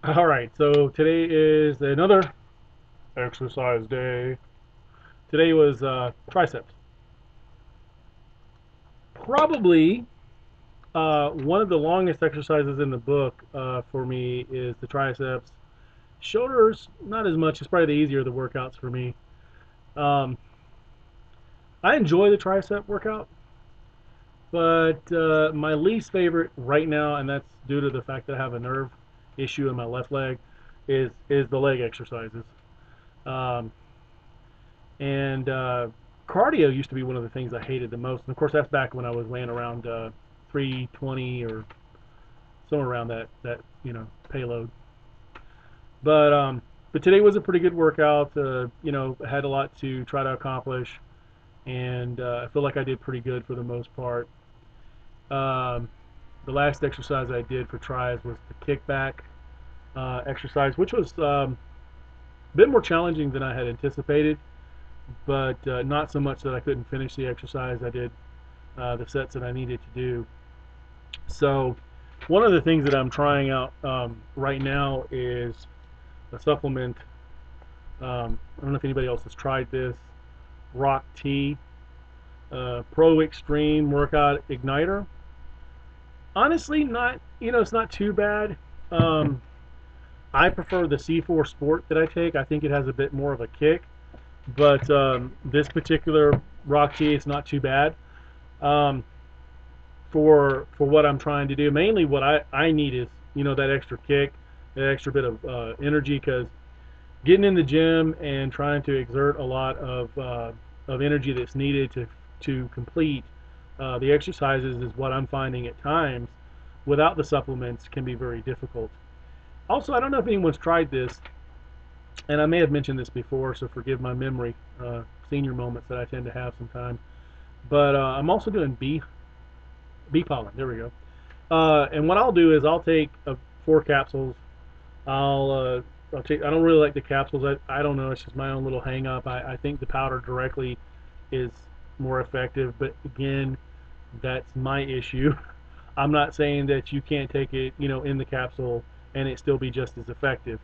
All right, so today is another exercise day. Today was triceps. Probably one of the longest exercises in the book for me is the triceps. Shoulders, not as much. It's probably the easier of the workouts for me. Um, I enjoy the tricep workout, but my least favorite right now, and that's due to the fact that I have a nerve issue in my left leg, is the leg exercises. Um, And cardio used to be one of the things I hated the most. And of course, that's back when I was weighing around 320 or somewhere around that payload. But but today was a pretty good workout. Had a lot to try to accomplish, and I feel like I did pretty good for the most part. Um, the last exercise I did for tries was the kickback exercise, which was a bit more challenging than I had anticipated, but not so much that I couldn't finish the exercise. I did the sets that I needed to do. So one of the things that I'm trying out right now is a supplement. I don't know if anybody else has tried this. Rock T Pro Extreme Workout Igniter. Honestly, not it's not too bad. Um, I prefer the C4 Sport that I take. I think it has a bit more of a kick, but this particular Rock T, it's not too bad. Um, for what I'm trying to do. Mainly, what I need is that extra kick, that extra bit of energy, because getting in the gym and trying to exert a lot of energy that's needed to complete the exercises is what I'm finding at times without the supplements can be very difficult. Also, I don't know if anyone's tried this, and I may have mentioned this before, so forgive my memory, senior moments that I tend to have sometimes. But I'm also doing bee pollen. There we go. And what I'll do is I'll take 4 capsules. I'll I'll take. I don't really like the capsules. I don't know. It's just my own little hang up. I think the powder directly is more effective. But again, that's my issue. I'm not saying that you can't take it, in the capsule and it still be just as effective.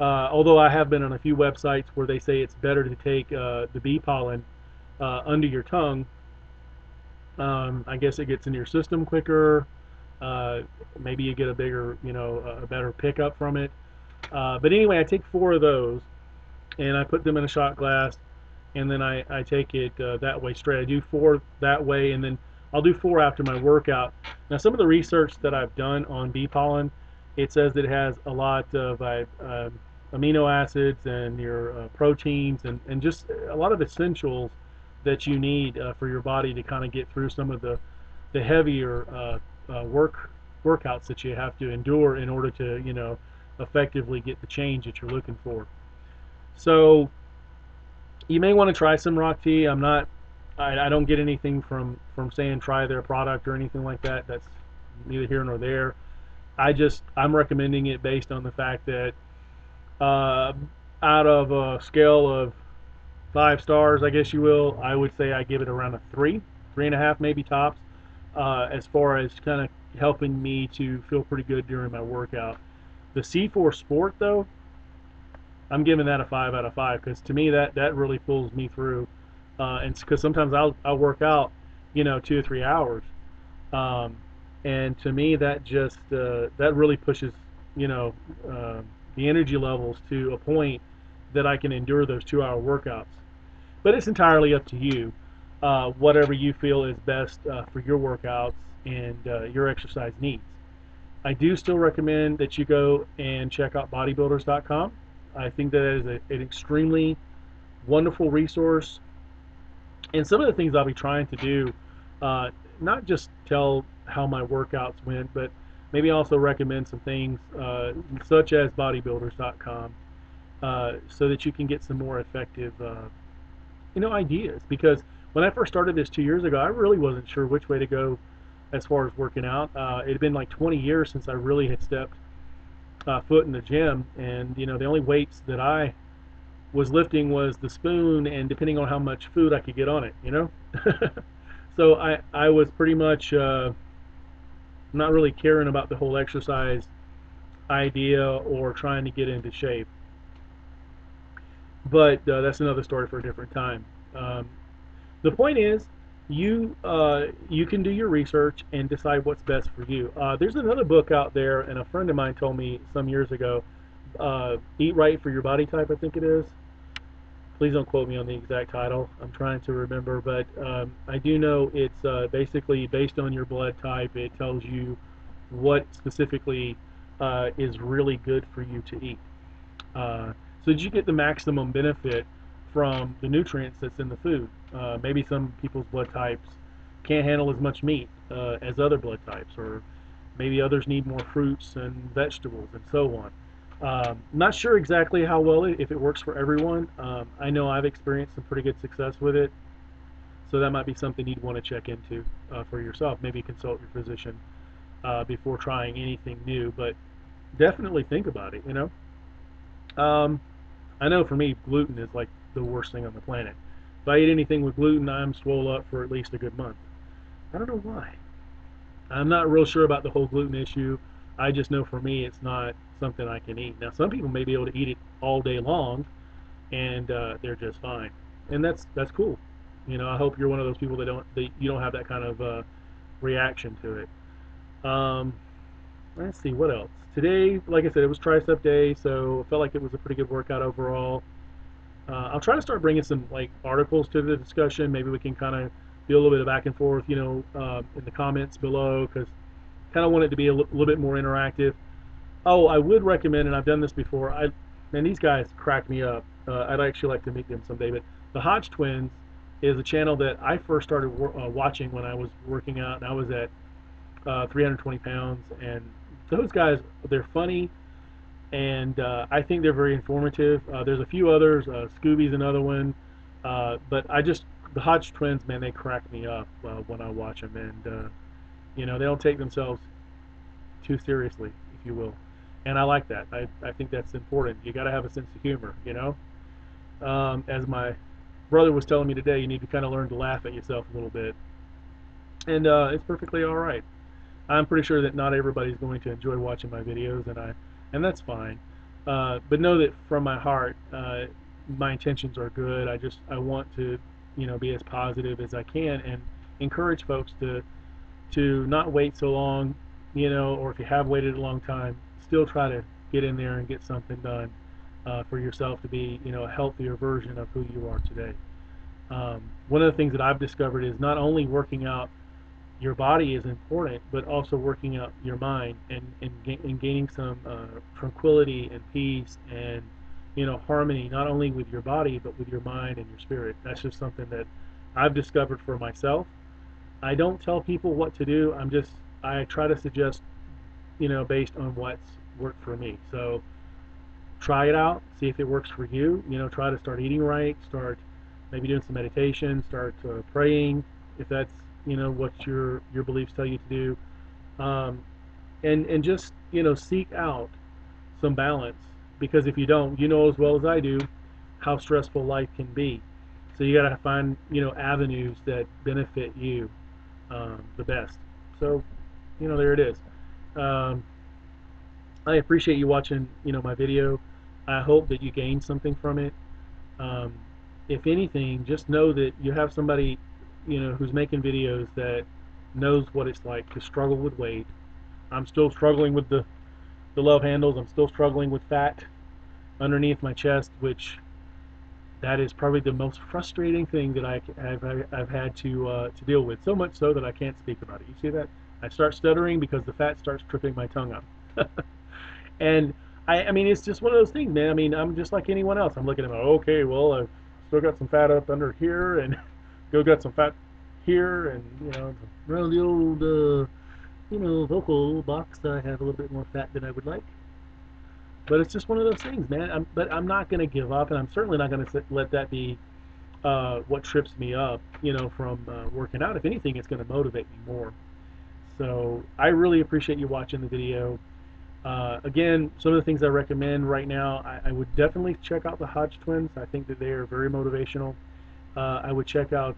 Although I have been on a few websites where they say it's better to take the bee pollen under your tongue. I guess it gets in your system quicker. Uh, Maybe you get a bigger, a better pickup from it. But anyway, I take 4 of those and I put them in a shot glass, and then I take it that way straight. I do 4 that way, and then I'll do 4 after my workout. Now, some of the research that I've done on bee pollen, it says that it has a lot of amino acids and your proteins and just a lot of essentials that you need for your body to kind of get through some of the heavier workouts that you have to endure in order to effectively get the change that you're looking for. So you may want to try some rock tea. I don't get anything from saying try their product or anything like that. That's neither here nor there. I'm recommending it based on the fact that uh, out of a scale of 5 stars, I guess you will, I would say I give it around a 3.5 maybe tops, as far as kind of helping me to feel pretty good during my workout. The C4 Sport though, I'm giving that a 5 out of 5 because to me that really pulls me through, and because sometimes I'll work out, 2 or 3 hours, um, and to me that really pushes you know uh, the energy levels to a point that I can endure those 2 hour workouts. But it's entirely up to you, whatever you feel is best for your workouts and your exercise needs. I do still recommend that you go and check out bodybuilders.com. I think that is an extremely wonderful resource. And some of the things I'll be trying to do, uh, not just tell how my workouts went, but maybe also recommend some things such as bodybuilders.com, so that you can get some more effective ideas. Because when I first started this 2 years ago, I really wasn't sure which way to go as far as working out. It had been like 20 years since I really had stepped foot in the gym, and the only weights that I was lifting was the spoon, and depending on how much food I could get on it. So I was pretty much not really caring about the whole exercise idea or trying to get into shape. But that's another story for a different time. Um, the point is, you can do your research and decide what's best for you. There's another book out there, and a friend of mine told me some years ago, "Eat Right for Your Body Type," I think it is. Please don't quote me on the exact title. I'm trying to remember, but I do know it's basically based on your blood type. It tells you what specifically is really good for you to eat, so that you get the maximum benefit from the nutrients that's in the food. Maybe some people's blood types can't handle as much meat as other blood types, or maybe others need more fruits and vegetables and so on. Not sure exactly how well if it works for everyone. I know I've experienced some pretty good success with it, so that might be something you'd want to check into for yourself. Maybe consult your physician before trying anything new, but definitely think about it. Um, I know for me, gluten is like the worst thing on the planet. If I eat anything with gluten, I'm swole up for at least a good month. I don't know why. I'm not real sure about the whole gluten issue. I just know for me, it's not something I can eat. Now, some people may be able to eat it all day long, and they're just fine, and that's cool. I hope you're one of those people that you don't have that kind of reaction to it. Um, let's see what else. Today, like I said, it was tricep day, so I felt like it was a pretty good workout overall. I'll try to start bringing some like articles to the discussion. Maybe we can kind of do a little bit of back and forth, in the comments below, because kind of want it to be a little bit more interactive. Oh, I would recommend, and I've done this before. And these guys crack me up. I'd actually like to meet them someday. But the Hodge Twins is a channel that I first started watching when I was working out, and I was at 320 pounds. And those guys, they're funny, and I think they're very informative. There's a few others. Scooby's another one, but the Hodge Twins, man, they crack me up when I watch them, and they don't take themselves too seriously, if you will, and I like that. I think that's important. You got to have a sense of humor. As my brother was telling me today, you need to kind of learn to laugh at yourself a little bit, and it's perfectly all right. I'm pretty sure that not everybody's going to enjoy watching my videos, and that's fine. But know that from my heart, my intentions are good. I want to, be as positive as I can and encourage folks to not wait so long, or if you have waited a long time, still try to get in there and get something done for yourself to be, a healthier version of who you are today. One of the things that I've discovered is not only working out your body is important, but also working out your mind and gaining some tranquility and peace and harmony, not only with your body but with your mind and your spirit. That's just something that I've discovered for myself. I don't tell people what to do. I try to suggest based on what's worked for me. So try it out, see if it works for you. Try to start eating right, start maybe doing some meditation, start praying if that's what your beliefs tell you to do, and just seek out some balance, because if you don't, you know as well as I do how stressful life can be. So you got to find avenues that benefit you the best. So there it is. Um, I appreciate you watching my video. I hope that you gained something from it. Um, if anything, just know that you have somebody who's making videos that knows what it's like to struggle with weight. I'm still struggling with the love handles. I'm still struggling with fat underneath my chest, which that is probably the most frustrating thing that I've had to deal with. So much so that I can't speak about it. You see that? I start stuttering because the fat starts tripping my tongue up. And I mean, it's just one of those things, man. I mean, I'm just like anyone else. I'm looking at, okay, well, I've still got some fat up under here, and go got some fat here, and around the old, vocal box, I have a little bit more fat than I would like. But it's just one of those things, man. But I'm not going to give up, and I'm certainly not going to let that be what trips me up, from working out. If anything, it's going to motivate me more. So I really appreciate you watching the video. Again, some of the things I recommend right now, I would definitely check out the Hodge Twins. I think that they are very motivational. I would check out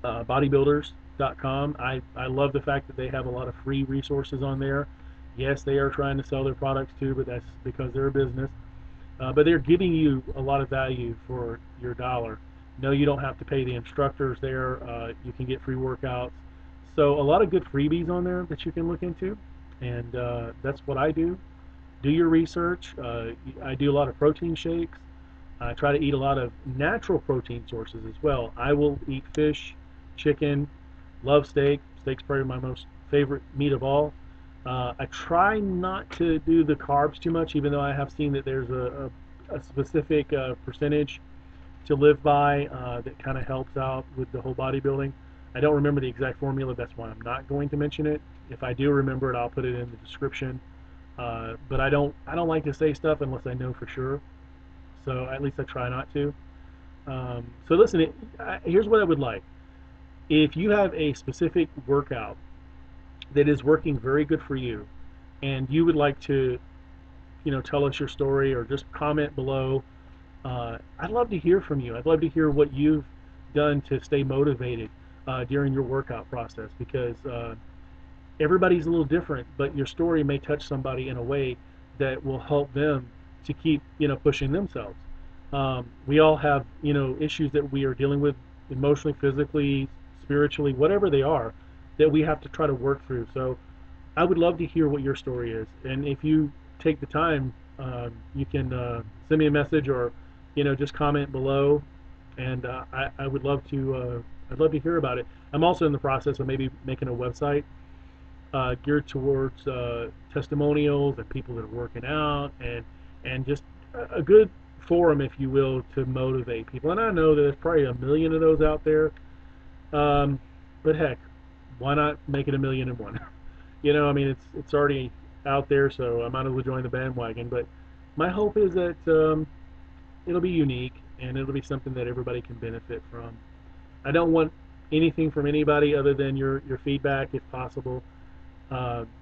bodybuilders.com. I love the fact that they have a lot of free resources on there. Yes, they are trying to sell their products too, but that's because they're a business. But they're giving you a lot of value for your dollar. No, you don't have to pay the instructors there. You can get free workouts. So a lot of good freebies on there that you can look into, and that's what I do. Do your research. I do a lot of protein shakes. I try to eat a lot of natural protein sources as well. I will eat fish, chicken, love steak. Steak's probably my most favorite meat of all. I try not to do the carbs too much, even though I have seen that there's a specific percentage to live by that kind of helps out with the whole bodybuilding. I don't remember the exact formula. That's why I'm not going to mention it. If I do remember it, I'll put it in the description. But I don't like to say stuff unless I know for sure. So at least I try not to. So listen, here's what I would like. If you have a specific workout that is working very good for you, and you would like to, tell us your story or just comment below, I'd love to hear from you. I'd love to hear what you've done to stay motivated during your workout process because everybody's a little different, but your story may touch somebody in a way that will help them to keep, pushing themselves. We all have, issues that we are dealing with emotionally, physically, spiritually, whatever they are, that we have to try to work through. So I would love to hear what your story is. And if you take the time, you can send me a message or, just comment below. And I would love to, I'd love to hear about it. I'm also in the process of maybe making a website geared towards testimonials and people that are working out and just a good forum, if you will, to motivate people. And I know that there's probably a million of those out there, but heck, why not make it a million and one? I mean, it's already out there, so I might as well join the bandwagon. But my hope is that it'll be unique and it'll be something that everybody can benefit from. I don't want anything from anybody other than your feedback, if possible.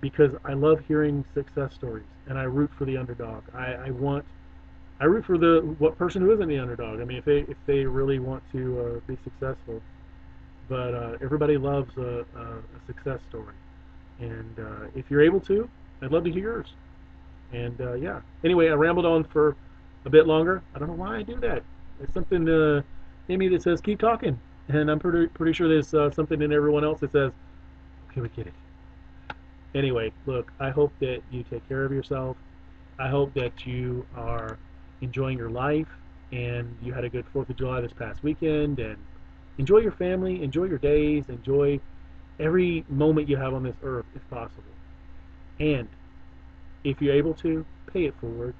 Because I love hearing success stories, and I root for the underdog. I root for the what person who isn't the underdog. I mean, if they really want to be successful, but everybody loves a success story, and if you're able to, I'd love to hear yours. And yeah. Anyway, I rambled on for a bit longer. I don't know why I do that. It's something in me that says keep talking, and I'm pretty sure there's something in everyone else that says okay, we get it. Anyway, look, I hope that you take care of yourself. I hope that you are enjoying your life and you had a good 4th of July this past weekend and enjoy your family, enjoy your days, enjoy every moment you have on this earth if possible. And if you're able to, pay it forward.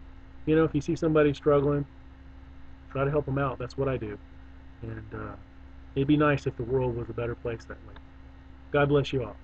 If you see somebody struggling, try to help them out. That's what I do. And it'd be nice if the world was a better place that way. God bless you all.